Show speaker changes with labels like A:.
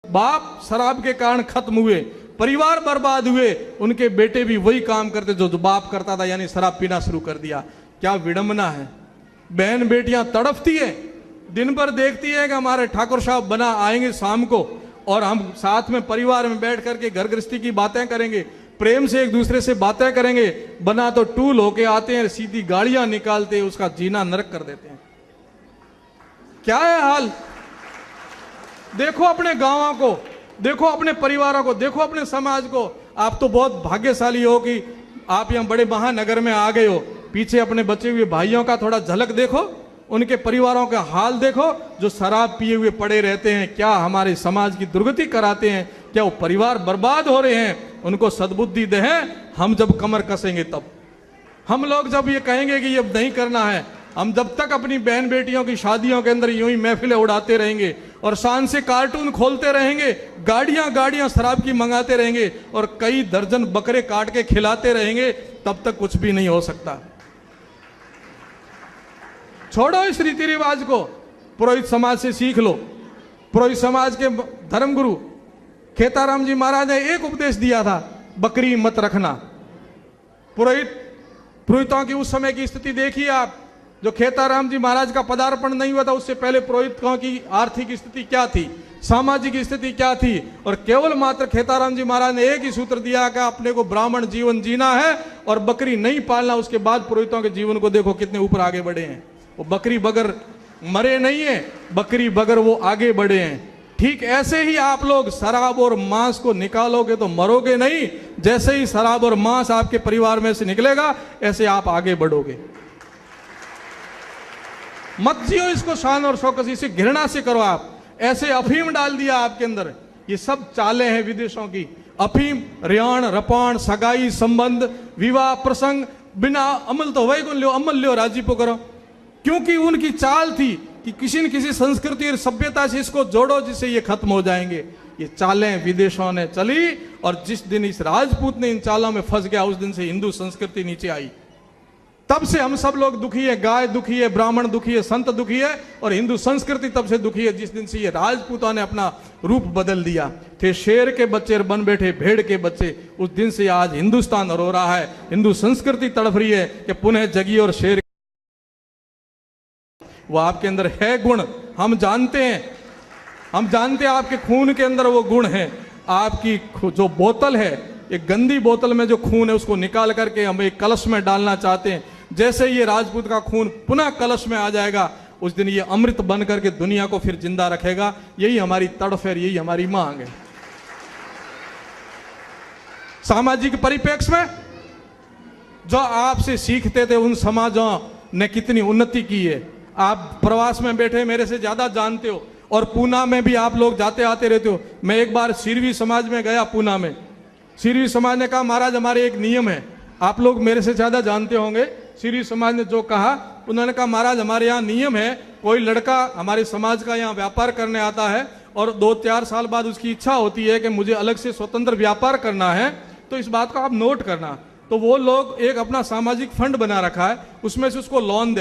A: बाप शराब के कारण खत्म हुए, परिवार बर्बाद हुए, उनके बेटे भी वही काम करते जो बाप करता था, यानी शराब पीना शुरू कर दिया। क्या विडंबना है। बहन बेटियां तड़पती है, दिन भर देखती है कि हमारे ठाकुर साहब बना आएंगे शाम को और हम साथ में परिवार में बैठ करके घर गृहस्थी की बातें करेंगे, प्रेम से एक दूसरे से बातें करेंगे। बना तो टूल होके आते हैं, सीधी गाड़ियां निकालते हैं, उसका जीना नरक कर देते हैं। क्या है हाल। देखो अपने गांवों को, देखो अपने परिवारों को, देखो अपने समाज को। आप तो बहुत भाग्यशाली हो कि आप यहां बड़े महानगर में आ गए हो। पीछे अपने बचे हुए भाइयों का थोड़ा झलक देखो, उनके परिवारों का हाल देखो जो शराब पिए हुए पड़े रहते हैं। क्या हमारे समाज की दुर्गति कराते हैं, क्या वो परिवार बर्बाद हो रहे हैं। उनको सद्बुद्धि दें। हम जब कमर कसेंगे तब, हम लोग जब ये कहेंगे कि ये नहीं करना है, हम जब तक अपनी बहन बेटियों की शादियों के अंदर यूं ही महफिलें उड़ाते रहेंगे और शान से कार्टून खोलते रहेंगे, गाड़ियां गाड़ियां शराब की मंगाते रहेंगे और कई दर्जन बकरे काट के खिलाते रहेंगे, तब तक कुछ भी नहीं हो सकता। छोड़ो इस रीति रिवाज को, पुरोहित समाज से सीख लो। पुरोहित समाज के धर्मगुरु खेताराम जी महाराज ने एक उपदेश दिया था, बकरी मत रखना। पुरोहितों की उस समय की स्थिति देखिए आप। जो खेताराम जी महाराज का पदार्पण नहीं हुआ था उससे पहले पुरोहितों की आर्थिक स्थिति क्या थी, सामाजिक स्थिति क्या थी। और केवल मात्र खेताराम जी महाराज ने एक ही सूत्र दिया कि अपने को ब्राह्मण जीवन जीना है और बकरी नहीं पालना। उसके बाद पुरोहितों के जीवन को देखो कितने ऊपर आगे बढ़े हैं। वो बकरी बगर मरे नहीं है, बकरी बगर वो आगे बढ़े हैं। ठीक ऐसे ही आप लोग शराब और मांस को निकालोगे तो मरोगे नहीं। जैसे ही शराब और मांस आपके परिवार में से निकलेगा, ऐसे आप आगे बढ़ोगे। मत जियो इसको शान और शौकत, इसे घृणा से करो आप। ऐसे अफीम डाल दिया आपके अंदर। ये सब चालें हैं विदेशों की। अफीम, रियाण, रपान, सगाई, संबंध, विवाह प्रसंग, बिना अमल तो वही लो, अमल लो, राजीपो करो। क्योंकि उनकी चाल थी कि किसी न किसी संस्कृति और सभ्यता से इसको जोड़ो जिससे ये खत्म हो जाएंगे। ये चालें विदेशों ने चली और जिस दिन इस राजपूत ने इन चालों में फंस गया, उस दिन से हिंदू संस्कृति नीचे आई। तब से हम सब लोग दुखी है, गाय दुखी है, ब्राह्मण दुखी है, संत दुखी है और हिंदू संस्कृति तब से दुखी है जिस दिन से ये राजपूतों ने अपना रूप बदल दिया। थे शेर के बच्चे बन बैठे भेड़ के बच्चे। उस दिन से आज हिंदुस्तान रो रहा है, हिंदू संस्कृति तड़प रही है कि पुनः जगी और शेर। वो आपके अंदर है गुण, हम जानते हैं, हम जानते हैं आपके खून के अंदर वो गुण है। आपकी जो बोतल है, एक गंदी बोतल में जो खून है उसको निकाल करके हम एक कलश में डालना चाहते हैं। जैसे ये राजपूत का खून पुनः कलश में आ जाएगा, उस दिन ये अमृत बन करके दुनिया को फिर जिंदा रखेगा। यही हमारी तड़फ है, यही हमारी मांग है। सामाजिक परिप्रेक्ष्य में जो आपसे सीखते थे उन समाजों ने कितनी उन्नति की है। आप प्रवास में बैठे मेरे से ज्यादा जानते हो और पूना में भी आप लोग जाते आते रहते हो। मैं एक बार सिरवी समाज में गया पूना में। सिरवी समाज ने कहा महाराज हमारे एक नियम है, आप लोग मेरे से ज्यादा जानते होंगे। सिरवी समाज ने जो कहा, उन्होंने कहा महाराज हमारे यहाँ नियम है, कोई लड़का हमारे समाज का यहाँ व्यापार करने आता है और 2-4 साल बाद उसकी इच्छा होती है कि मुझे अलग से स्वतंत्र व्यापार करना है, तो इस बात को आप नोट करना। तो वो लोग एक अपना सामाजिक फंड बना रखा है, उसमें से उसको लोन देते